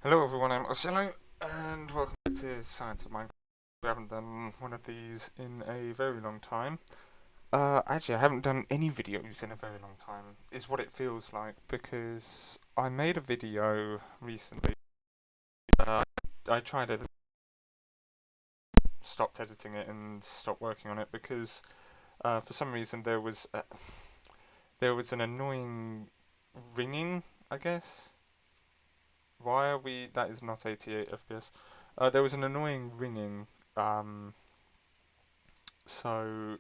Hello everyone, I'm Ausyellow, and welcome to Science of Minecraft. We haven't done one of these in a very long time. Actually, I haven't done any videos in a very long time, is what it feels like, because I made a video recently. Uh, I tried it, stopped editing it, and stopped working on it because for some reason there was an annoying ringing, I guess. Why are we? That is not 88 FPS. There was an annoying ringing. Um, So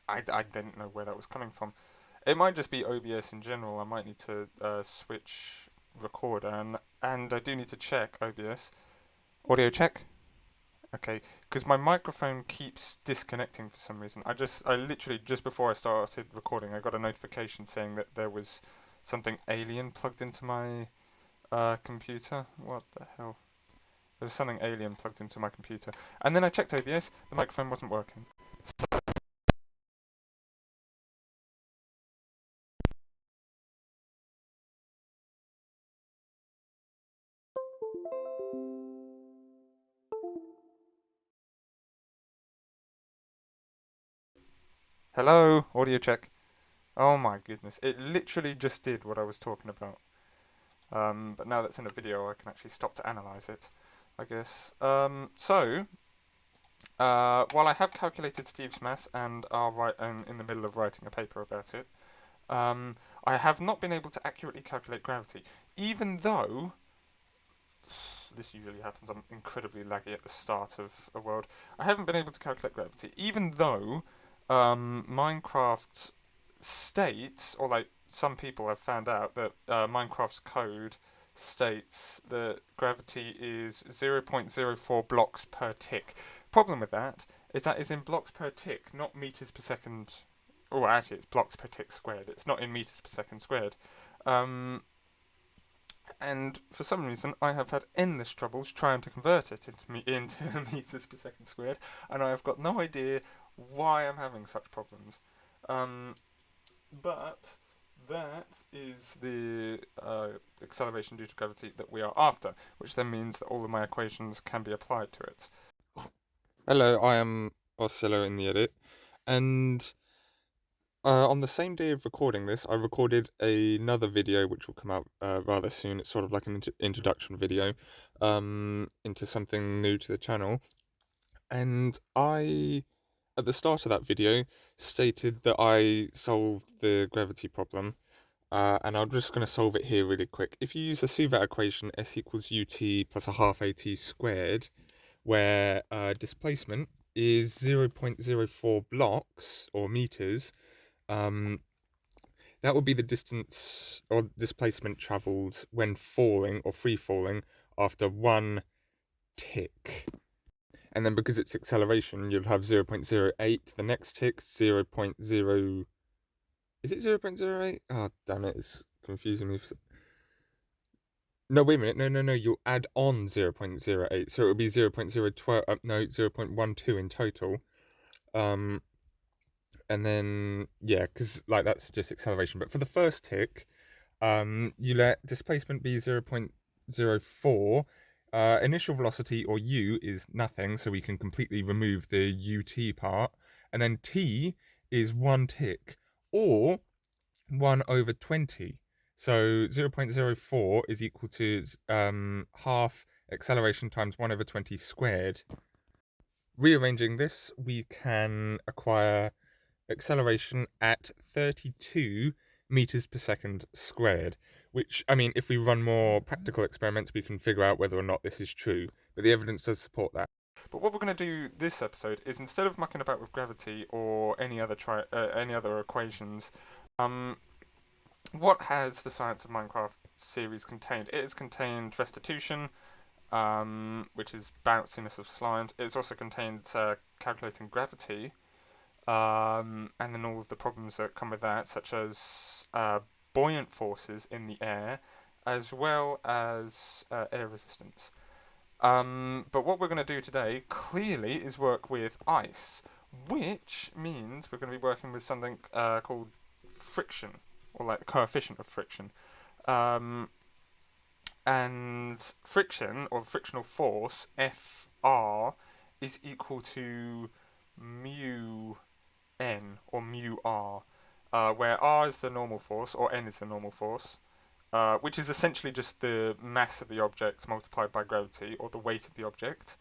I didn't know where that was coming from. It might just be OBS in general. I might need to switch recorder, and I do need to check OBS audio check. Okay, because my microphone keeps disconnecting for some reason. I literally just before I started recording, I got a notification saying that there was something alien plugged into my computer. What the hell? There was something alien plugged into my computer, and then I checked OBS. The microphone wasn't working. Hello, audio check. Oh my goodness. It literally just did what I was talking about. But now that's in a video, I can actually stop to analyze it, I guess. While I have calculated Steve's mass and I'm in the middle of writing a paper about it, um, I have not been able to accurately calculate gravity, even though this usually happens. I'm incredibly laggy at the start of a world. I haven't been able to calculate gravity, even though Minecraft states, or like some people have found out that Minecraft's code states that gravity is 0.04 blocks per tick. Problem with that is that it's in blocks per tick, not meters per second. Oh, actually, it's blocks per tick squared. It's not in meters per second squared. Um, and for some reason I have had endless troubles trying to convert it into meters per second squared, and I have got no idea why I'm having such problems. Um, but that is the acceleration due to gravity that we are after, which then means that all of my equations can be applied to it. Hello, I am Ausyellow in the edit, and on the same day of recording this, I recorded another video which will come out rather soon. It's sort of like an introduction video into something new to the channel. And at the start of that video, stated that I solved the gravity problem. And I'm just going to solve it here really quick. If you use the CVAT equation, S equals UT plus a half AT squared, where displacement is 0.04 blocks or meters, um, that would be the distance or displacement travelled when falling or free falling after one tick. And then because it's acceleration, you'll have 0.08. The next tick, 0.0. Is it 0.08? Oh, damn it, it's confusing me. No, wait a minute. No, no, no. You'll add on 0.08. So it would be 0.012. No, 0.12 in total. Um, and then, yeah, because like that's just acceleration. But for the first tick, you let displacement be 0.04. Initial velocity, or u, is nothing, so we can completely remove the ut part. And then t is one tick, or 1 over 20. So 0.04 is equal to half acceleration times 1 over 20 squared. Rearranging this, we can acquire acceleration at 32 meters per second squared, which, I mean, if we run more practical experiments, we can figure out whether or not this is true, but the evidence does support that. But what we're going to do this episode is, instead of mucking about with gravity or any other equations, um, what has the Science of Minecraft series contained? It has contained restitution, which is bounciness of slimes. It's also contained calculating gravity, and then all of the problems that come with that, such as buoyant forces in the air, as well as air resistance. But what we're going to do today, clearly, is work with ice, which means we're going to be working with something called friction, or like the coefficient of friction. Um, and friction, or frictional force, Fr, is equal to mu n, or mu r, where r is the normal force, or n is the normal force, which is essentially just the mass of the object multiplied by gravity, or the weight of the object.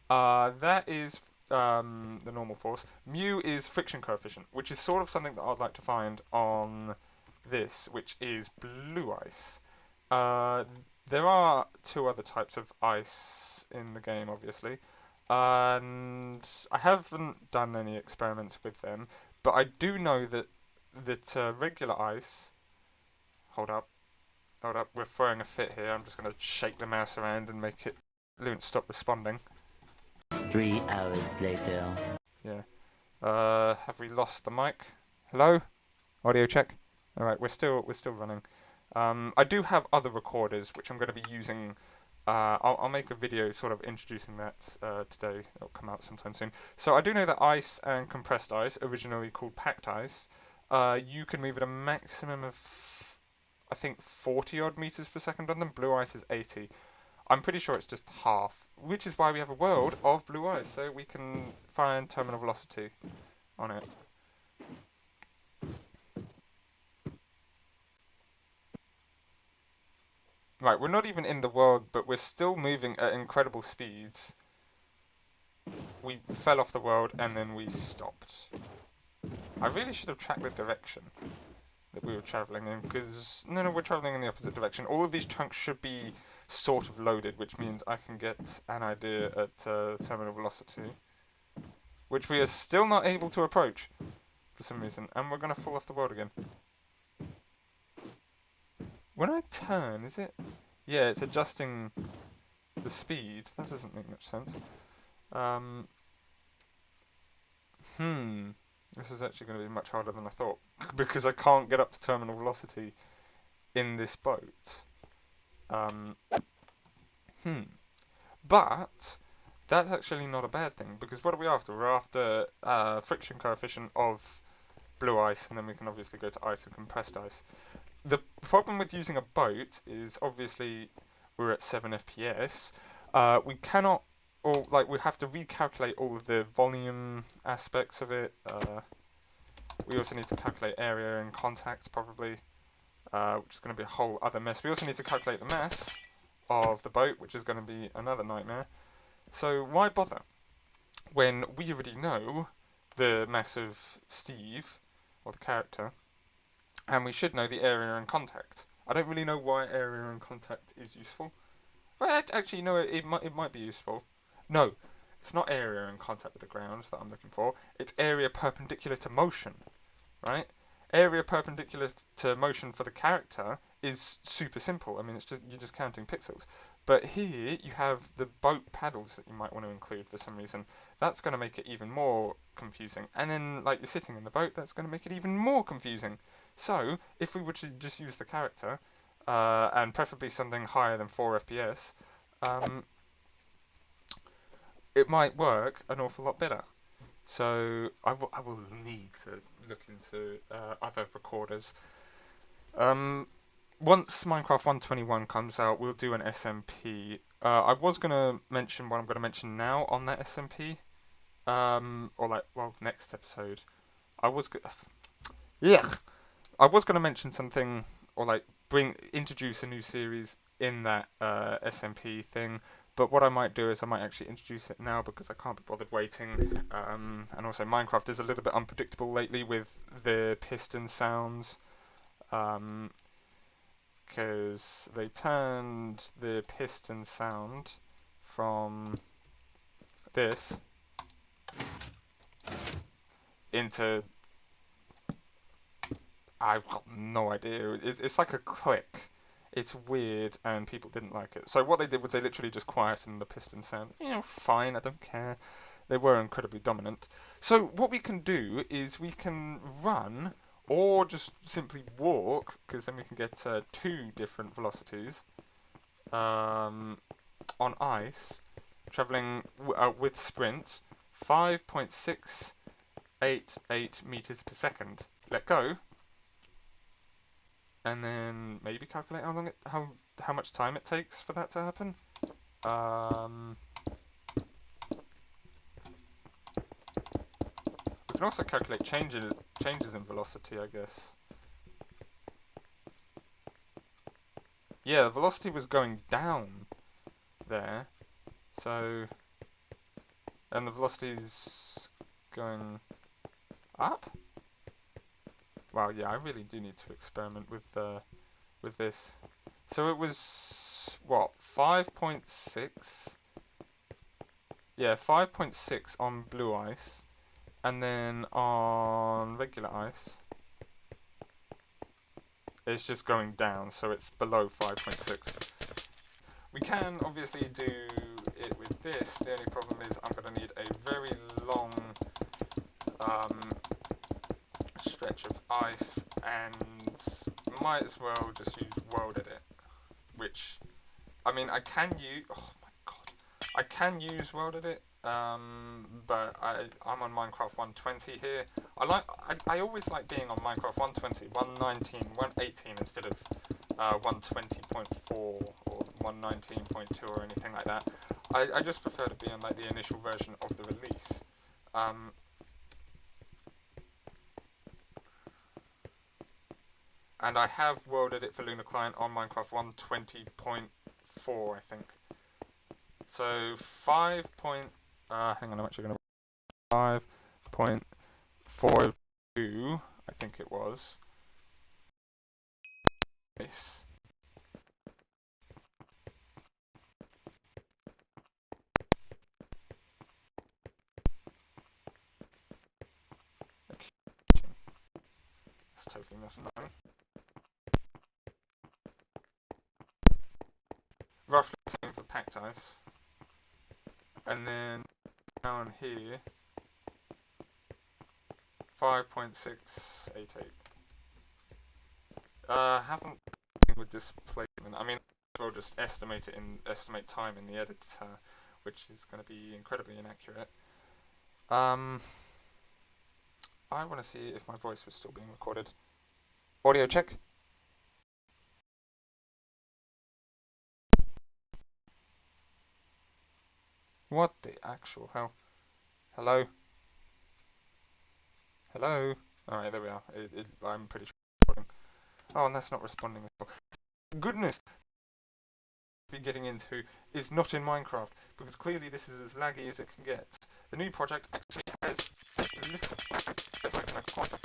That is the normal force. Mu is friction coefficient, which is sort of something that I'd like to find on this, which is blue ice. Uh, there are two other types of ice in the game, obviously, and I haven't done any experiments with them, but I do know that regular ice. Hold up, hold up. We're throwing a fit here. I'm just going to shake the mouse around and make it. Lunt stop responding. 3 hours later. Yeah. Have we lost the mic? Hello? Audio check. All right, we're still running. I do have other recorders which I'm going to be using. I'll make a video sort of introducing that today. It'll come out sometime soon. So I do know that ice and compressed ice, originally called packed ice, you can move at a maximum of, I think, 40 odd meters per second on them. Blue ice is 80. I'm pretty sure it's just half, which is why we have a world of blue ice, so we can find terminal velocity on it. Right, we're not even in the world, but we're still moving at incredible speeds. We fell off the world and then we stopped. I really should have tracked the direction that we were travelling in, because no, we're travelling in the opposite direction. All of these chunks should be sort of loaded, which means I can get an idea at terminal velocity, which we are still not able to approach for some reason, and we're going to fall off the world again. When I turn, is it? Yeah, it's adjusting the speed. That doesn't make much sense. This is actually going to be much harder than I thought, because I can't get up to terminal velocity in this boat. But that's actually not a bad thing, because what are we after? We're after friction coefficient of blue ice, and then we can obviously go to ice and compressed ice. The problem with using a boat is obviously we're at 7 FPS. We cannot, or like we have to recalculate all of the volume aspects of it. We also need to calculate area and contact probably, which is going to be a whole other mess. We also need to calculate the mass of the boat, which is going to be another nightmare. So why bother when we already know the mass of Steve, or the character, and we should know the area and contact. I don't really know why area and contact is useful. Well, actually, no, it might be useful. No, it's not area and contact with the ground that I'm looking for. It's area perpendicular to motion, right? Area perpendicular to motion for the character is super simple. I mean, it's just you're just counting pixels. But here you have the boat paddles that you might want to include for some reason. That's going to make it even more confusing. And then, like, you're sitting in the boat, that's going to make it even more confusing. So, if we were to just use the character, and preferably something higher than 4 FPS, it might work an awful lot better. So, I will need to look into other recorders. Once Minecraft 1.21 comes out, we'll do an SMP. I was going to mention what I'm going to mention now on that SMP. Next episode. I was going to mention something, or introduce a new series in that SMP thing. But what I might do is I might actually introduce it now, because I can't be bothered waiting. And also Minecraft is a little bit unpredictable lately with the piston sounds. Because they turned the piston sound from this into, I've got no idea. It's like a click. It's weird, and people didn't like it. So what they did was they literally just quietened the piston sound. Fine, I don't care. They were incredibly dominant. So what we can do is we can run, or just simply walk, because then we can get 2 different velocities on ice, travelling with sprint, 5.688 meters per second. Let go. and then maybe calculate how much time it takes for that to happen. We can also calculate changes in velocity, I guess. Yeah, the velocity was going down there, so and the velocity's going up. Wow, yeah, I really do need to experiment with this. So it was what 5.6? Yeah, 5.6 on blue ice, and then on regular ice, it's just going down, so it's below 5.6. We can obviously do it with this. The only problem is I'm going to need a very long um, stretch of ice, and might as well just use World Edit, which, I mean, I can use. Oh my god, I can use World Edit, but I'm on Minecraft 120 here. I always like being on Minecraft 120, 119, 118 instead of 120.4 or 119.2 or anything like that. I just prefer to be on like the initial version of the release. Um, and I have World Edit for Lunar Client on Minecraft 120.4, I think. So 5. Hang on, I'm actually going to 5.42, I think it was. This. It's totally not annoying. Roughly the same for packed ice. And then down here, 5.688. Haven't with displacement. I mean, we'll just estimate time in the editor, which is going to be incredibly inaccurate. I want to see if my voice was still being recorded. Audio check. What the actual hell? Hello? Hello? Alright, there we are. I'm pretty sure it's recording. Oh, and that's not responding at all. Goodness! Be getting into is not in Minecraft, because clearly this is as laggy as it can get. The new project actually has a little as I can acquire.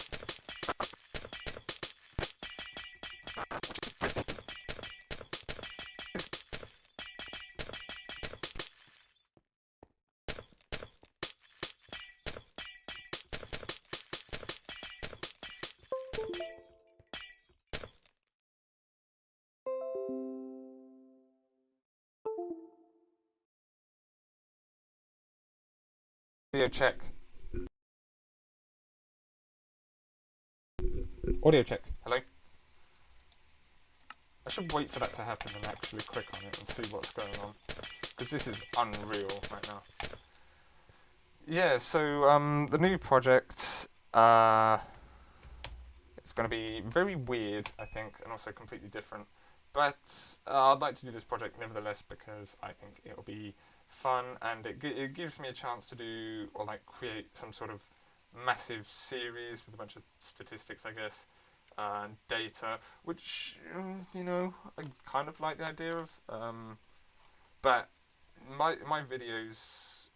Audio check. Audio check. Hello? I should wait for that to happen and actually click on it and see what's going on, because this is unreal right now. Yeah, so the new project, it's going to be very weird, I think, and also completely different. But I'd like to do this project nevertheless because I think it'll be fun, and it gives me a chance to do or like create some sort of massive series with a bunch of statistics, I guess, and data, which I kind of like the idea of. But my videos,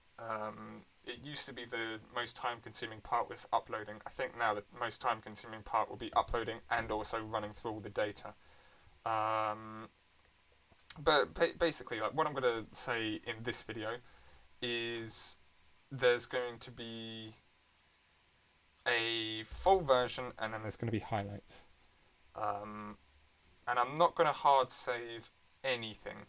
it used to be the most time-consuming part with uploading. I think now the most time-consuming part will be uploading and also running through all the data. Um, but basically, like what I'm gonna say in this video is there's going to be a full version, and then there's going to be highlights. Um, and I'm not going to hard save anything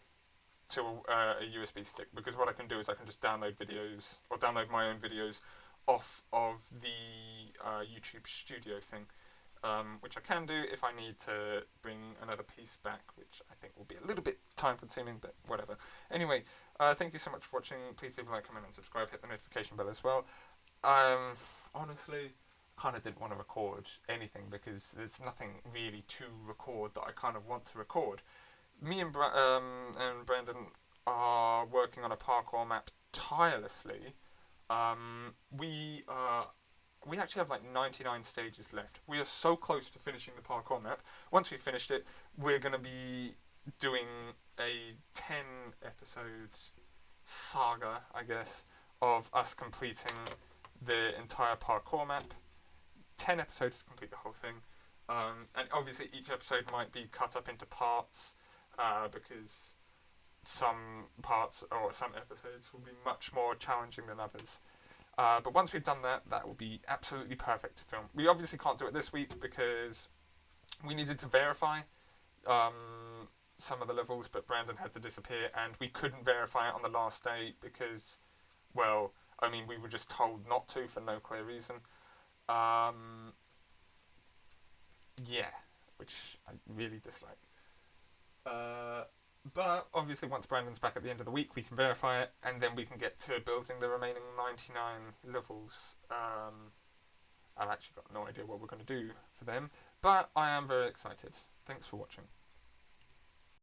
to a USB stick, because what I can do is I can just download videos or download my own videos off of the YouTube Studio thing, which I can do if I need to bring another piece back, which I think will be a little bit time consuming, but whatever. Anyway, thank you so much for watching. Please leave a like, comment, and subscribe. Hit the notification bell as well. Honestly, kind of didn't want to record anything because there's nothing really to record that I kind of want to record. Me and Brandon are working on a parkour map tirelessly. We actually have like 99 stages left. We are so close to finishing the parkour map. Once we've finished it, we're going to be doing a 10 episodes saga, I guess, of us completing the entire parkour map. 10 episodes to complete the whole thing. And obviously, each episode might be cut up into parts because some parts or some episodes will be much more challenging than others. But once we've done that, that will be absolutely perfect to film. We obviously can't do it this week because we needed to verify some of the levels, but Brandon had to disappear, and we couldn't verify it on the last day because, well, I mean, we were just told not to for no clear reason. Yeah, which I really dislike. But obviously, once Brandon's back at the end of the week, we can verify it, and then we can get to building the remaining 99 levels. I've actually got no idea what we're going to do for them, but I am very excited. Thanks for watching.